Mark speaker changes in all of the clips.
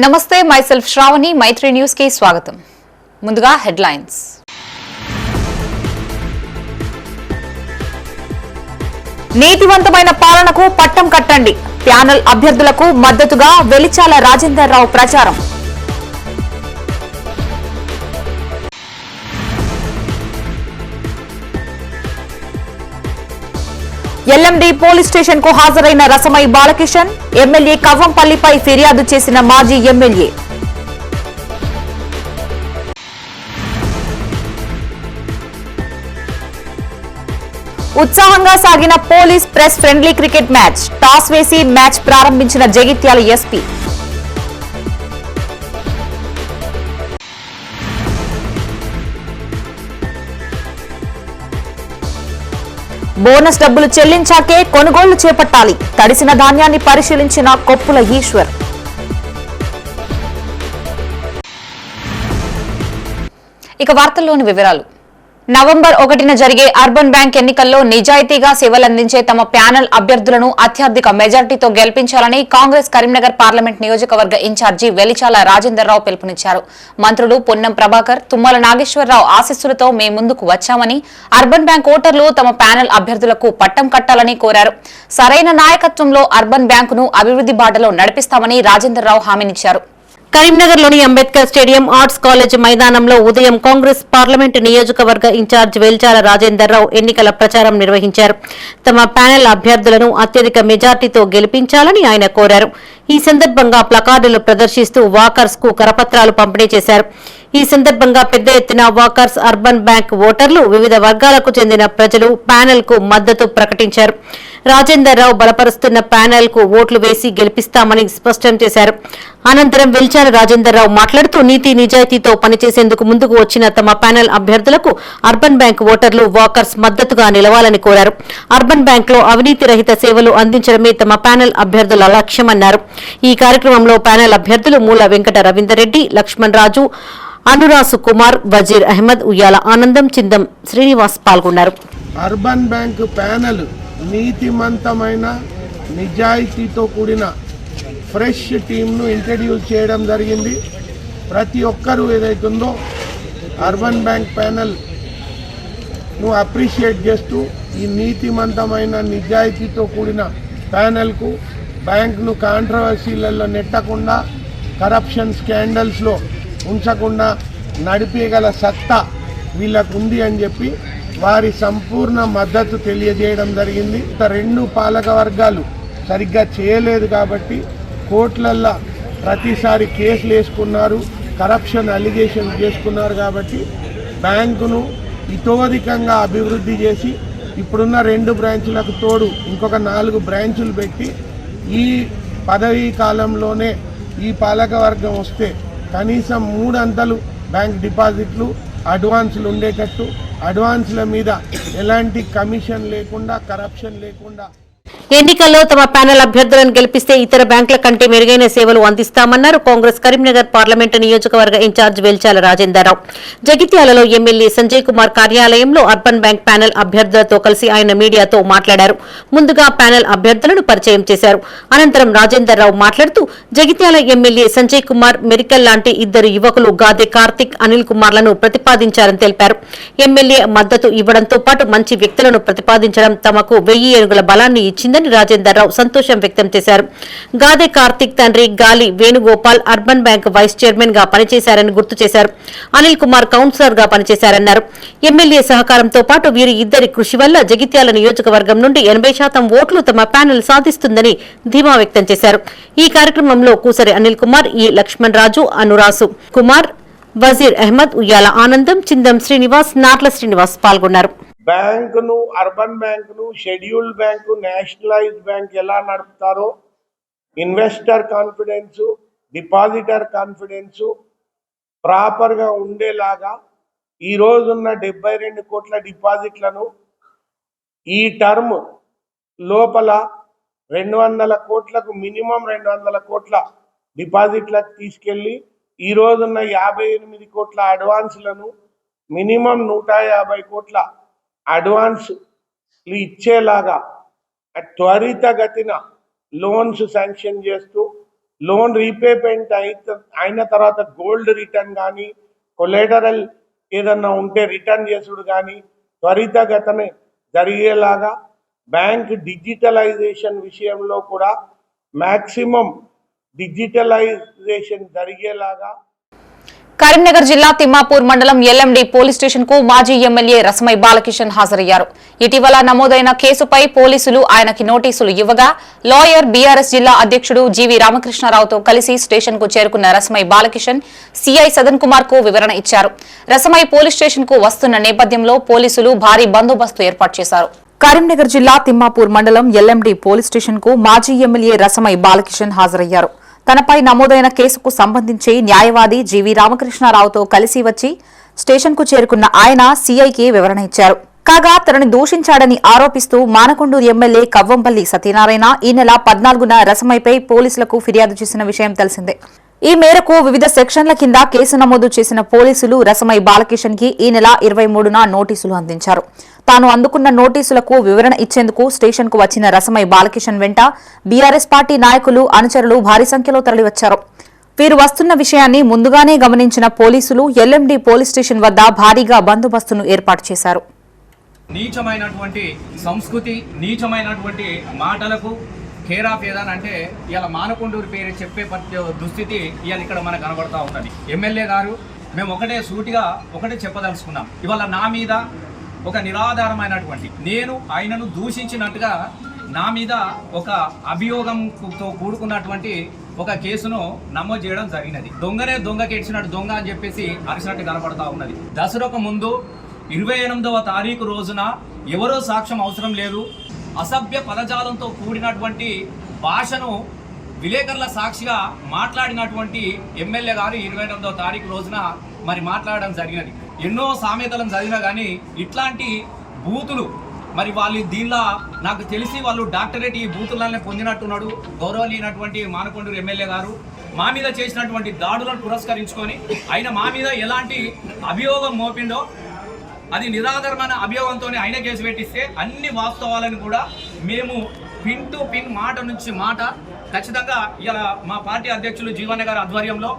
Speaker 1: నమస్తే మైసెల్ఫ్ శ్రావణి మైత్రి న్యూస్ కి స్వాగతం. ముందుగా హెడ్లైన్స్. నీతివంతమైన పాలనకు పట్టం కట్టండి. ప్యానెల్ అభ్యర్థులకు మద్దతుగా వెలిచాల రాజేందర్ రావు ప్రచారం. ఎల్ఎండి పోలీస్ స్టేషన్ కు హాజరైన రసమై బాలకిషన్, ఎమ్మెల్యే కవ్వంపల్లిపై ఫిర్యాదు చేసిన మాజీ ఎమ్మెల్యే. ఉత్సాహంగా సాగిన police press friendly cricket match. Toss వేసి మ్యాచ్ ప్రారంభించిన జగిత్యాల ఎస్పీ. బోనస్ డబ్బులు చెల్లించాకే కొనుగోళ్లు చేపట్టాలి. తడిసిన ధాన్యాన్ని పరిశీలించిన కొప్పుల ఈశ్వర్. ఇక వార్తల్లోని వివరాలు. నవంబర్ 1న జరిగే అర్బన్ బ్యాంక్ ఎన్నికల్లో నిజాయితీగా సేవలందించే తమ ప్యానెల్ అభ్యర్థులను అత్యధిక మెజార్టీతో గెలిపించాలని కాంగ్రెస్ కరీంనగర్ పార్లమెంట్ నియోజకవర్గ ఇన్ఛార్జి వెలిచాల రాజేందర్ రావు పిలుపునిచ్చారు. మంత్రులు పొన్నం ప్రభాకర్, తుమ్మల నాగేశ్వరరావు ఆశీస్సులతో మే ముందుకు వచ్చామని, అర్బన్ బ్యాంక్ ఓటర్లు తమ ప్యానెల్ అభ్యర్థులకు పట్టం కట్టాలని కోరారు. సరైన నాయకత్వంలో అర్బన్ బ్యాంకును అభివృద్ధి బాటలో నడిపిస్తామని రాజేందర్ రావు హామీనిచ్చారు. కరీంనగర్లోని అంబేద్కర్ స్టేడియం ఆర్ట్స్ కాలేజ్ మైదానంలో ఉదయం కాంగ్రెస్ పార్లమెంటు నియోజకవర్గ ఇన్ఛార్జ్ వెలిచాల రాజేందర్ రావు ఎన్నికల ప్రచారం నిర్వహించారు. తమ ప్యానెల్ అభ్యర్థులను అత్యధిక మెజార్టీతో గెలిపించాలని ఆయన కోరారు. ఈ సందర్భంగా ప్లకార్డులు ప్రదర్శిస్తూ వాకర్స్ కు కరపత్రాలు పంపిణీ చేశారు. ఈ సందర్భంగా పెద్ద ఎత్తున వాకర్స్, అర్బన్ బ్యాంక్ ఓటర్లు, వివిధ వర్గాలకు చెందిన ప్రజలు ప్యానెల్ కు మద్దతు ప్రకటించారు. రాజేందర్ రావు బలపరుస్తున్న ప్యానెల్ కు ఓట్లు వేసి గెలిపిస్తామని స్పష్టం చేశారు. అనంతరం వెలిచాల రాజేందర్ రావు మాట్లాడుతూ నీతి నిజాయితీతో పనిచేసేందుకు ముందుకు వచ్చిన తమ ప్యానెల్ అభ్యర్థులకు అర్బన్ బ్యాంక్ ఓటర్లు, వాకర్స్ మద్దతుగా నిలవాలని కోరారు. అర్బన్ బ్యాంక్ లో అవినీతి రహిత సేవలు అందించడమే తమ ప్యానెల్ అభ్యర్థుల లక్ష్యమన్నారు. ఈ కార్యక్రమంలో ప్యానెల్ అభ్యర్థులు మూల వెంకట రవీందర్ రెడ్డి, లక్ష్మణ్ రాజు, అనురాసు కుమార్, వజీర్ అహ్మద్, ఉయ్యాల ఆనందం, చిందం శ్రీనివాస్ పాల్గొన్నారు.
Speaker 2: అర్బన్ బ్యాంక్ ప్యానెల్ నీతిమంతమైన నిజాయితీతో కూడిన ఫ్రెష్ టీంను ఇంట్రడ్యూస్ చేయడం జరిగింది. ప్రతి ఒక్కరూ ఏదైతుందో అర్బన్ బ్యాంక్ ప్యానెల్ను అప్రిషియేట్ చేస్తూ ఈ నీతిమంతమైన నిజాయితీతో కూడిన ప్యానెల్కు బ్యాంక్ను కాంట్రవర్సీలలో నెట్టకుండా, కరప్షన్ స్కాండల్స్లో ఉంచకుండా నడిపేయగల సత్తా వీళ్ళకు ఉంది అని చెప్పి వారి సంపూర్ణ మద్దతు తెలియజేయడం జరిగింది. రెండు పాలక వర్గాలు సరిగ్గా చేయలేదు కాబట్టి కోర్టులల్లో ప్రతిసారి కేసులు వేసుకున్నారు, కరప్షన్ అలిగేషన్ చేసుకున్నారు. కాబట్టి బ్యాంకును ఇతోధికంగా అభివృద్ధి చేసి ఇప్పుడున్న 2 బ్రాంచులకు తోడు ఇంకొక 4 బ్రాంచులు పెట్టి ఈ పదవీ కాలంలోనే ఈ పాలక వర్గం వస్తే కనీసం 3 అంతలు బ్యాంక్ డిపాజిట్లు, అడ్వాన్సులు ఉండేటట్టు, అడ్వాన్సుల మీద ఎలాంటి కమిషన్ లేకుండా, కరప్షన్ లేకుండా
Speaker 3: ఎన్నికల్లో తమ ప్యానెల్ అభ్యర్థులను గెలిపిస్తే ఇతర బ్యాంకుల కంటే మెరుగైన సేవలు అందిస్తామన్నారు కాంగ్రెస్ కరీంనగర్ పార్లమెంటు నియోజకవర్గ ఇన్ఛార్జ్ వెలిచాల రాజేందర్ రావు. జగిత్యాలలో ఎమ్మెల్యే సంజయ్ కుమార్ కార్యాలయంలో అర్బన్ బ్యాంక్ ప్యానెల్ అభ్యర్థులతో కలిసి ఆయన మీడియాతో మాట్లాడారు. ముందుగా ప్యానెల్ అభ్యర్థులను పరిచయం చేశారు. అనంతరం రాజేందర్ రావు మాట్లాడుతూ జగిత్యాల ఎమ్మెల్యే సంజయ్ కుమార్, మెరికల్ లాంటి 2 యువకులు గాదె కార్తిక్, అనిల్ కుమార్లను ప్రతిపాదించారని తెలిపారు. ఎమ్మెల్యే మద్దతు ఇవ్వడంతో పాటు మంచి వ్యక్తులను ప్రతిపాదించడం తమకు 1000 ఏనుగుల బలాన్ని ఇచ్చిందని రాజేందర్ రావు సంతోషం వ్యక్తం చేశారు. గాదె కార్తిక్ తండ్రి Gali Venugopal urban bank vice chairman గా పనిచేశారని గుర్తు చేశారు. అనిల్ కుమార్ కౌన్సిలర్ గా పనిచేశారన్నారు. ఎమ్మెల్యే సహకారంతో పాటు వీరి 2 కృషి వల్ల జగిత్యాల నియోజకవర్గం నుండి 80% ఓట్లు తమ ప్యానెల్ సాధిస్తుందని ధీమా వ్యక్తం చేశారు. ఈ కార్యక్రమంలో కూసరి అనిల్ కుమార్, ఈ లక్ష్మణ్ రాజు, అనురాసు కుమార్, వజీర్ అహ్మద్, ఉయ్యాల ఆనందం, చిందం శ్రీనివాస్, నాట్ల శ్రీనివాస్ పాల్గొన్నారు.
Speaker 2: బ్యాంకును, అర్బన్ బ్యాంకును, షెడ్యూల్డ్ బ్యాంకు, నేషనలైజ్డ్ బ్యాంక్ ఎలా నడుపుతారో ఇన్వెస్టర్ కాన్ఫిడెన్సు, డిపాజిటర్ కాన్ఫిడెన్సు ప్రాపర్గా ఉండేలాగా ఈ రోజున్న 72 కోట్ల డిపాజిట్లను ఈ టర్మ్ లోపల 200 కోట్లకు మినిమం 200 కోట్ల డిపాజిట్లకు తీసుకెళ్ళి ఈ రోజున్న 58 కోట్ల అడ్వాన్స్లను మినిమం 150 కోట్ల అడ్వాన్స్ ఇచ్చేలాగా త్వరితగతిన లోన్స్ శాంక్షన్ చేస్తూ లోన్ రీపేమెంట్ అయిన తర్వాత గోల్డ్ రిటర్న్ కానీ కొలేటరల్ ఏదన్నా ఉంటే రిటర్న్ చేసుడు కానీ త్వరితగతిన జరిగేలాగా బ్యాంక్ డిజిటలైజేషన్ విషయంలో కూడా మ్యాక్సిమం డిజిటలైజేషన్ జరిగేలాగా.
Speaker 1: కరీంనగర్ జిల్లా తిమ్మాపూర్ మండలం ఎల్ఎండి పోలీస్ స్టేషన్ కు మాజీ ఎమ్మెల్యే రసమై బాలకిషన్ హాజరయ్యారు. ఇటీవల నమోదైన కేసుపై పోలీసులు ఆయనకి నోటీసులు ఇవ్వగా లాయర్ బీఆర్ఎస్ జిల్లా అధ్యక్షుడు జీవి రామకృష్ణారావుతో కలిసి స్టేషన్ కు చేరుకున్న రసమై బాలకిషన్ సిఐ సదన్ కుమార్ కు వివరణ ఇచ్చారు. రసమై పోలీస్ స్టేషన్ కు వస్తున్న నేపథ్యంలో పోలీసులు భారీ బందోబస్తు ఏర్పాటు చేశారు. కరీంనగర్ జిల్లా తిమ్మాపూర్ మండలం ఎల్ఎండి పోలీస్ స్టేషన్ కు మాజీ ఎమ్మెల్యే రసమై బాలకిషన్ హాజరయ్యారు. తనపై నమోదైన కేసుకు సంబంధించి న్యాయవాది జీవి రామకృష్ణారావుతో కలిసి వచ్చి స్టేషన్కు చేరుకున్న ఆయన సీఐకి వివరణ ఇచ్చారు. కాగా తనని దూషించాడని ఆరోపిస్తూ మానకొండూరు ఎమ్మెల్యే కవ్వంపల్లి సత్యనారాయణ ఈ నెల 14న రసమైపై పోలీసులకు ఫిర్యాదు చేసిన విషయం తెలిసిందే. ఈ మేరకు వివిధ సెక్షన్ల కింద కేసు నమోదు చేసిన పోలీసులు రసమై బాలకిషన్ కి ఈ నెల 23న నోటీసులు అందించారు. తాను అందుకున్న నోటీసులకు వివరణ ఇచ్చేందుకు స్టేషన్ కు వచ్చిన రసమై బాలకిషన్ వెంట బీఆర్ఎస్ పార్టీ నాయకులు అనుచరులు భారీ సంఖ్యలో తరలివచ్చారు. వీరు వస్తున్న విషయాన్ని ముందుగానే గమనించిన పోలీసులు ఎల్ఎండి పోలీస్ స్టేషన్ వద్ద భారీగా బందోబస్తును ఏర్పాటు చేశారు.
Speaker 4: నీచమైనటువంటి సంస్కృతి, నీచమైనటువంటి మాటలకు కేరాఫ్ ఏదానంటే ఇలా మానకొండూరు పేరు చెప్పే దుస్థితి ఇవాళ ఇక్కడ మనకు కనబడతా ఉన్నది. ఎమ్మెల్యే గారు మేము సూటిగా ఒకటే చెప్పదలుచుకున్నాం. ఇవాళ నా మీద ఒక నిరాధారమైనటువంటి నేను ఆయనను దూషించినట్టుగా నా మీద ఒక అభియోగంతో కూడుకున్నటువంటి ఒక కేసును నమోదు చేయడం జరిగినది. దొంగనే దొంగకి ఏడ్చినట్టు దొంగ అని చెప్పేసి అరిచినట్టు కనబడతా ఉన్నది. దసరాకు ముందు 28వ తారీఖు రోజున ఎవరో సాక్ష్యం అవసరం లేదు, అసభ్య పదజాలంతో కూడినటువంటి భాషను విలేకరుల సాక్షిగా మాట్లాడినటువంటి ఎమ్మెల్యే గారు 28వ తారీఖు రోజున మరి మాట్లాడడం జరిగినది. ఎన్నో సామెతలను చదివినా కానీ ఇట్లాంటి బూతులు మరి వాళ్ళు దీనిలో నాకు తెలిసి వాళ్ళు డాక్టరేట్ ఈ బూతులనే పొందినట్టున్నాడు. గౌరవనీయనటువంటి మానకొండూరు ఎమ్మెల్యే గారు మా మీద చేసినటువంటి దాడులను పురస్కరించుకొని ఆయన మా మీద ఎలాంటి అభియోగం మోపిండో అది నిరాధారమైన అభియోగంతోనే ఆయన కేసు పెట్టిస్తే అన్ని వాస్తవాలను కూడా మేము పిన్ టు పిన్ మాట నుంచి మాట ఖచ్చితంగా ఇలా మా పార్టీ అధ్యక్షులు జీవన్న గారి ఆధ్వర్యంలో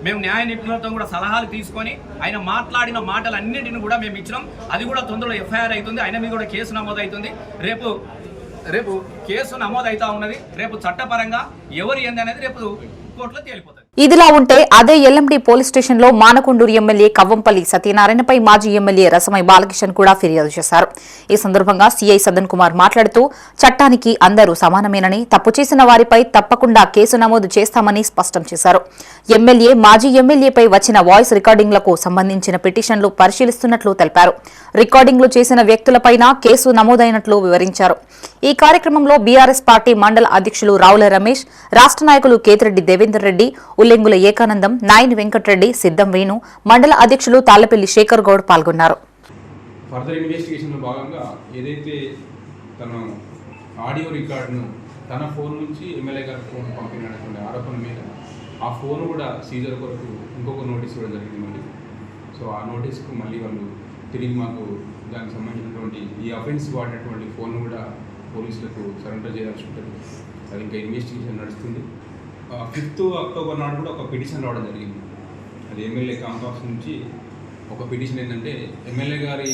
Speaker 4: మేము న్యాయ నిపుణులతో కూడా సలహాలు తీసుకొని ఆయన మాట్లాడిన మాటలన్నింటిని కూడా మేము ఇచ్చినాం. అది కూడా తొందరలో ఎఫ్ఐఆర్ అవుతుంది, ఆయన మీద కూడా కేసు నమోదు అవుతుంది. రేపు కేసు నమోదు అవుతా ఉన్నది. రేపు చట్టపరంగా ఎవరు ఏంది అనేది రేపు కోర్టులో తేలిపోతుంది.
Speaker 1: ఇదిలా ఉంటే అదే ఎల్ఎండి పోలీస్ స్టేషన్ లో మానకొండూరు ఎమ్మెల్యే కవ్వంపల్లి సత్యనారాయణపై మాజీ ఎమ్మెల్యే రసమై బాలకిషన్ కూడా ఫిర్యాదు చేశారు. ఈ సందర్భంగా సీఐ సదన్ కుమార్ మాట్లాడుతూ చట్టానికి అందరూ సమానమేనని, తప్పు చేసిన వారిపై తప్పకుండా కేసు నమోదు చేస్తామని స్పష్టం చేశారు. ఎమ్మెల్యే మాజీ ఎమ్మెల్యేపై వచ్చిన వాయిస్ రికార్డింగ్లకు సంబంధించిన పిటిషన్లు పరిశీలిస్తున్నట్లు తెలిపారు. రికార్డింగ్లు చేసిన వ్యక్తులపైన కేసు నమోదైనట్లు వివరించారు. ఈ కార్యక్రమంలో బీఆర్ఎస్ పార్టీ మండల అధ్యక్షులు రావుల రమేష్, రాష్ట్ర నాయకులు కేతిరెడ్డి దేవేందర్ రెడ్డి, ఉల్లెంగుల ఏకానందం, నాయని వెంకటరెడ్డి, సిద్దం వేణు, మండల అధ్యక్షులు తాళ్లపల్లి శేఖర్ గౌడ్ పాల్గొన్నారు.
Speaker 5: ఫర్దర్ ఇన్వెస్టిగేషన్లో భాగంగా ఏదైతే తన ఆడియో రికార్డును తన ఫోన్ నుంచి ఎమ్మెల్యే గారి ఫోన్ పంపినటువంటి ఆరోపణ మీద ఆ ఫోన్ కూడా సీజర్ కొరకు ఇంకొక నోటీస్ ఇవ్వడం జరిగింది మళ్ళీ. సో ఆ నోటీస్కు మళ్ళీ వాళ్ళు తిరిగి మాకు దానికి సంబంధించినటువంటి ఈ అఫెన్స్ వాడినటువంటి ఫోన్ కూడా పోలీసులకు సరెండర్ చేయాల్సి ఉంటుంది. అది ఇంకా ఇన్వెస్టిగేషన్ నడుస్తుంది. 5th అక్టోబర్ నాడు కూడా ఒక పిటిషన్ రావడం జరిగింది. అది ఎమ్మెల్యే కాంపాక్స్ నుంచి ఒక పిటిషన్ ఏంటంటే ఎమ్మెల్యే గారి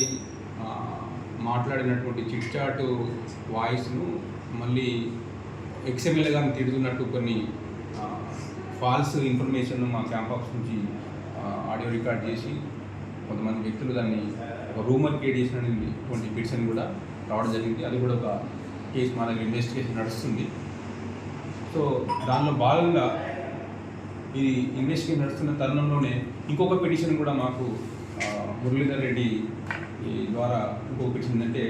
Speaker 5: మాట్లాడినటువంటి చిట్ చాట్ వాయిస్ను మళ్ళీ ఎక్స్ఎమ్మెల్యే గారిని తిడుతున్నట్టు కొన్ని ఫాల్స్ ఇన్ఫర్మేషన్ మా క్యాంపాక్స్ నుంచి ఆడియో రికార్డ్ చేసి కొంతమంది వ్యక్తులు దాన్ని ఒక రూమర్ క్రియేట్ చేసినటువంటి పిటిషన్ కూడా రావడం జరిగింది. అది కూడా ఒక కేసు మా దగ్గర ఇన్వెస్టిగేషన్ నడుస్తుంది. సో దానిలో భాగంగా ఇది ఇన్వెస్టిగేషన్ నడుస్తున్న తరుణంలోనే ఇంకొక పిటిషన్ కూడా మాకు మురళీధర్ రెడ్డి ద్వారా ఇంకొక పిటిషన్ ఏంటంటే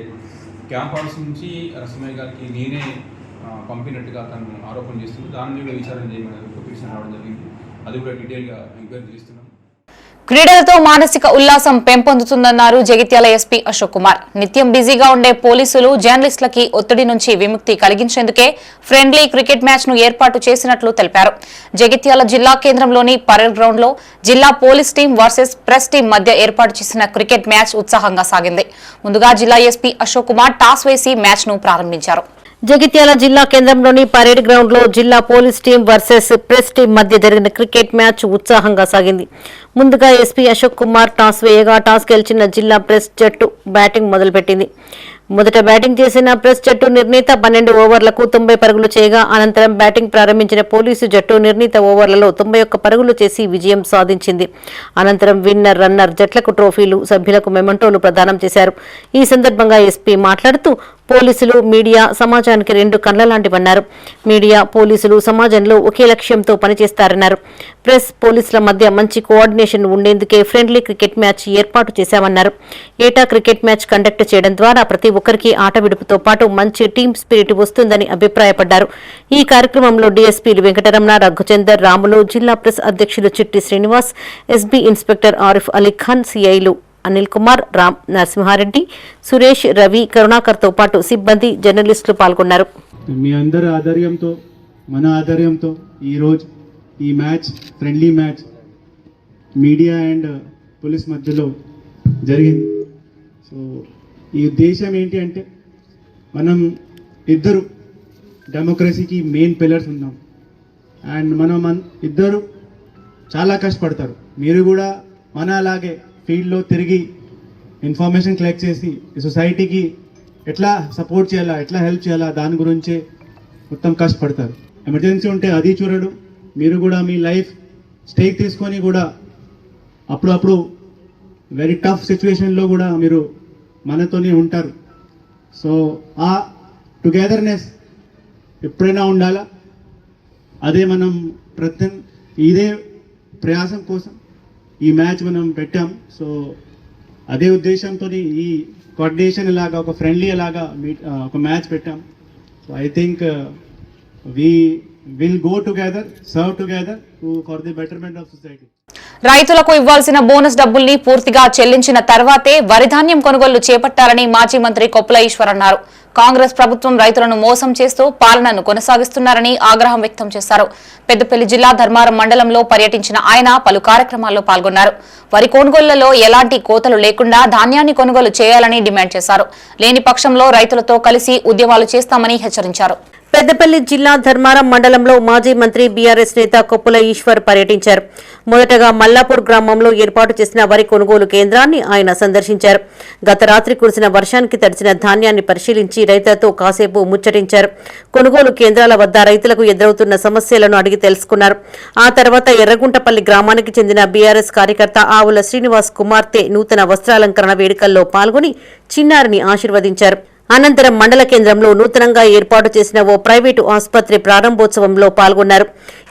Speaker 5: క్యాంప్ హౌస్ నుంచి రసమయ్య గారికి నేనే పంపినట్టుగా తను ఆరోపణ చేస్తుంది. దాని మీద విచారణ చేయమని ఒక పిటిషన్ రావడం జరిగింది. అది కూడా డీటెయిల్గా ఎంక్వైరీ చేస్తున్నాం.
Speaker 1: క్రీడలతో మానసిక ఉల్లాసం పెంపొందుతుందన్నారు జగిత్యాల ఎస్పీ అశోక్ కుమార్. నిత్యం బిజీగా ఉండే పోలీసులు జర్నలిస్టులకి ఒత్తిడి నుంచి విముక్తి కలిగించేందుకే ఫ్రెండ్లీ క్రికెట్ మ్యాచ్ ను ఏర్పాటు చేసినట్లు తెలిపారు. జగిత్యాల జిల్లా కేంద్రంలోని పరేడ్ గ్రౌండ్ లో జిల్లా police team versus press team మధ్య ఏర్పాటు చేసిన క్రికెట్ మ్యాచ్ ఉత్సాహంగా సాగింది. ముందుగా జిల్లా ఎస్పీ అశోక్ కుమార్ టాస్ వేసి మ్యాచ్ ను ప్రారంభించారు.
Speaker 3: జగిత్యాల జిల్లా కేంద్రంలోని పరేడ్ గ్రౌండ్ లో జిల్లా police team versus press team మధ్య జరిగిన క్రికెట్ మ్యాచ్ ఉత్సాహంగా సాగింది. ముందుగా ఎస్పీ అశోక్ కుమార్ టాస్ వేయగా టాస్ గెలిచిన జిల్లా ప్రెస్ జట్టు బ్యాటింగ్ మొదలుపెట్టింది. మొదట బ్యాటింగ్ చేసిన ప్రెస్ జట్టు నిర్ణీత 12 ఓవర్లకు 90 పరుగులు చేయగా అనంతరం బ్యాటింగ్ ప్రారంభించిన పోలీసు జట్టు నిర్ణీత ఓవర్లలో 91 పరుగులు చేసి విజయం సాధించింది. అనంతరం విన్నర్, రన్నర్ జట్లకు ట్రోఫీలు, సభ్యులకు మెమంటోలు ప్రదానం చేశారు. ఈ సందర్భంగా ఎస్పీ మాట్లాడుతూ పోలీసులు, మీడియా సమాజానికి 2 కళ్ల లాంటివన్నారు. మీడియా, పోలీసులు సమాజంలో ఒకే లక్ష్యంతో పనిచేస్తారన్నారు. ప్రెస్, పోలీసుల మధ్య మంచి కోఆర్డినేషన్ ఉండేందుకే ఫ్రెండ్లీ క్రికెట్ మ్యాచ్ ఏర్పాటు చేశామన్నారు. ఏటా క్రికెట్ మ్యాచ్ కండక్ట్ చేయడం ద్వారా ప్రతి ఒక్కరికి ఆట విడుపుతో పాటు మంచి టీం స్పిరిట్ వస్తుందని అభిప్రాయపడ్డారు. ఈ కార్యక్రమంలో డీఎస్పీలు వెంకటరమణ, రఘుచందర్, రాములు, జిల్లా ప్రెస్ అధ్యక్షులు చిట్టి శ్రీనివాస్, ఎస్బీ ఇన్స్పెక్టర్ ఆరిఫ్ అలీ ఖాన్, సిఐలు అనిల్ కుమార్, రామ్ నరసింహారెడ్డి, సురేష్, రవి, కరుణాకర్తో పాటు సిబ్బంది, జర్నలిస్టులు పాల్గొన్నారు.
Speaker 6: మీ అందరి ఆధ్వర్యంతో, మన ఆధ్వర్యంతో ఈరోజు ఈ match friendly match media and police మధ్యలో జరిగింది. సో ఈ ఉద్దేశం ఏంటి అంటే మనం ఇద్దరు డెమోక్రసీకి మెయిన్ పిల్లర్స్ ఉన్నాం అండ్ మనం ఇద్దరు చాలా కష్టపడతారు. మీరు కూడా మన అలాగే ఫీల్డ్లో తిరిగి ఇన్ఫర్మేషన్ కలెక్ట్ చేసి సొసైటీకి ఎట్లా సపోర్ట్ చేయాలా, ఎట్లా హెల్ప్ చేయాలా దాని గురించే మొత్తం కష్టపడతారు. ఎమర్జెన్సీ ఉంటే అది చూడడు. మీరు కూడా మీ లైఫ్ స్టేక్ తీసుకొని కూడా అప్పుడప్పుడు వెరీ టఫ్ సిచ్యువేషన్లో కూడా మీరు మనతోనే ఉంటారు. సో ఆ టుగెదర్నెస్ ఎప్పుడైనా ఉండాలా. అదే మనం ఇదే ప్రయాసం కోసం ఈ మ్యాచ్ మనం పెట్టాం. సో అదే ఉద్దేశంతో ఈ కోఆర్డినేషన్ లాగా ఒక ఫ్రెండ్లీ లాగా ఒక మ్యాచ్ పెట్టాం. So I think we will go together, serve together for the betterment of society.
Speaker 1: రైతులకు ఇవ్వాల్సిన బోనస్ డబ్బుల్ని పూర్తిగా చెల్లించిన తర్వాతే వరి ధాన్యం కొనుగోలు చేపట్టాలని మాజీ మంత్రి కొప్పుల ఈశ్వర్ అన్నారు. కాంగ్రెస్ ప్రభుత్వం రైతులను మోసం చేస్తూ పాలనను కొనసాగిస్తున్నారని ఆగ్రహం వ్యక్తం చేశారు. పెద్దపల్లి జిల్లా ధర్మారం మండలంలో పర్యటించిన ఆయన పలు కార్యక్రమాల్లో పాల్గొన్నారు. వరి కొనుగోళ్లలో ఎలాంటి కోతలు లేకుండా ధాన్యాన్ని కొనుగోలు చేయాలని డిమాండ్ చేశారు. లేని పక్షంలో రైతులతో కలిసి ఉద్యమాలు చేస్తామని హెచ్చరించారు.
Speaker 3: పెద్దపల్లి జిల్లా ధర్మారం మండలంలో మాజీ మంత్రి బీఆర్ఎస్ నేత కొప్పుల ఈశ్వర్ పర్యటించారు. మొదటగా మల్లాపూర్ గ్రామంలో ఏర్పాటు చేసిన వరి కొనుగోలు కేంద్రాన్ని ఆయన సందర్శించారు. గత రాత్రి కురిసిన వర్షానికి తడిసిన ధాన్యాన్ని పరిశీలించి రైతులతో కాసేపు ముచ్చటించారు. కొనుగోలు కేంద్రాల వద్ద రైతులకు ఎదురవుతున్న సమస్యలను అడిగి తెలుసుకున్నారు. ఆ తర్వాత ఎర్రగుంటపల్లి గ్రామానికి చెందిన బీఆర్ఎస్ కార్యకర్త ఆవుల శ్రీనివాస్ కుమార్తె నూతన వస్త్రాలంకరణ వేడుకల్లో పాల్గొని చిన్నారిని ఆశీర్వదించారు. అనంతరం మండల కేంద్రంలో నూతనంగా ఏర్పాటు చేసిన ఓ ప్రైవేటు ఆసుపత్రి ప్రారంభోత్సవంలో పాల్గొన్నారు.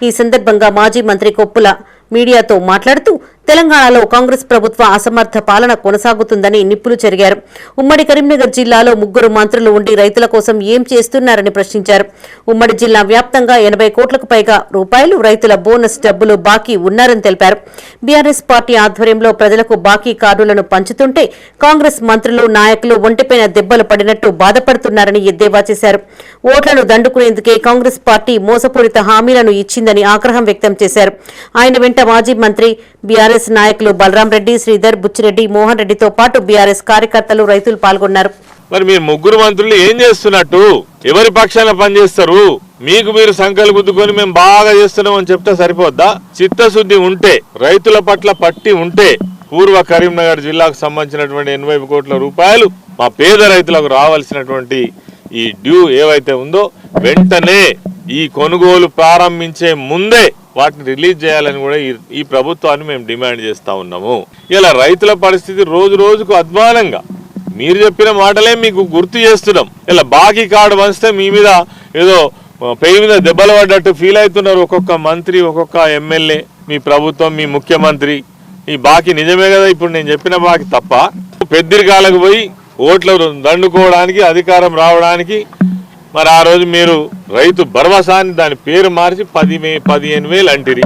Speaker 3: ఈ సందర్భంగా మాజీ మంత్రి కొప్పుల మీడియాతో మాట్లాడుతూ తెలంగాణలో కాంగ్రెస్ ప్రభుత్వ అసమర్థ పాలన కొనసాగుతుందని నిప్పులు చెరిగారు. ఉమ్మడి కరీంనగర్ జిల్లాలో 3 మంత్రులు ఉండి రైతుల కోసం ఏం చేస్తున్నారని ప్రశ్నించారు. ఉమ్మడి జిల్లా వ్యాప్తంగా 80 కోట్లకు పైగా రూపాయలు రైతుల బోనస్ డబ్బులు బాకీ ఉన్నారని తెలిపారు. బీఆర్ఎస్ పార్టీ ఆధ్వర్యంలో ప్రజలకు బాకీ కార్డులను పంచుతుంటే కాంగ్రెస్ మంత్రులు, నాయకులు ఒంటిపైన దెబ్బలు పడినట్టు బాధపడుతున్నారని ఎద్దేవా చేశారు. ఓట్లను దండుకునేందుకే కాంగ్రెస్ పార్టీ మోసపూరిత హామీలను ఇచ్చిందని ఆగ్రహం వ్యక్తం చేశారు. ఆయన వెంట మాజీ మంత్రి, బీఆర్ఎస్ నాయకులు బలరాం రెడ్డి, శ్రీధర్, బుచ్చిరెడ్డి, మోహన్ రెడ్డితో పాటు బీఆర్ఎస్ కార్యకర్తలు, రైతులు పాల్గొన్నారు.
Speaker 7: మరి మీరు 3 మంత్రులు ఏం చేస్తున్నట్టు? ఎవరి పక్షాన పనిచేస్తారు? మీకు మీరు సంకలు గుద్దుకొని మేము బాగా చేస్తున్నాం అని చెప్తే సరిపోద్దా? చిత్తశుద్ధి ఉంటే, రైతుల పట్ల పట్టి ఉంటే పూర్వ కరీంనగర్ జిల్లాకు సంబంధించినటువంటి 80 కోట్ల రూపాయలు మా పేద రైతులకు రావాల్సినటువంటి ఈ డ్యూ ఏవైతే ఉందో వెంటనే ఈ కొనుగోలు ప్రారంభించే ముందే వాటిని రిలీజ్ చేయాలని కూడా ఈ ప్రభుత్వాన్ని మేము డిమాండ్ చేస్తా ఉన్నాము. ఇలా రైతుల పరిస్థితి రోజు రోజుకు అధ్వానంగా, మీరు చెప్పిన మాటలే మీకు గుర్తు చేస్తున్నాం. ఇలా బాకీ కార్డు పంచితే మీ మీద ఏదో పేరు మీద దెబ్బలు పడ్డట్టు ఫీల్ అవుతున్నారు ఒక్కొక్క మంత్రి, ఒక్కొక్క ఎమ్మెల్యే, మీ ప్రభుత్వం, మీ ముఖ్యమంత్రి. ఈ బాకీ నిజమే కదా? ఇప్పుడు నేను చెప్పిన బాకీ తప్ప? పెద్దరికాలకు పోయి ఓట్లు దండుకోవడానికి, అధికారం రావడానికి మరి ఆ రోజు మీరు రైతు భరోసాని దాని పేరు మార్చి 15,000 అంటిరి.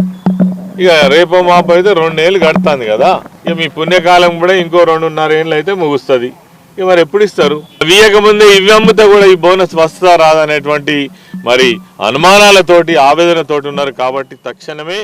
Speaker 7: ఇక రేపో మాపో అయితే 2 ఏళ్ళు గడుతుంది కదా. ఇక మీ పుణ్యకాలం కూడా ఇంకో 2.5 ఏళ్ళు అయితే ముగుస్తుంది. ఇక మరి ఎప్పుడు ఇస్తారు? వీయకముందే ఇవి అమ్ముతా కూడా ఈ బోనస్ వస్తుందా రాదనేటువంటి మరి అనుమానాలతోటి, ఆవేదనతోటి ఉన్నారు. కాబట్టి తక్షణమే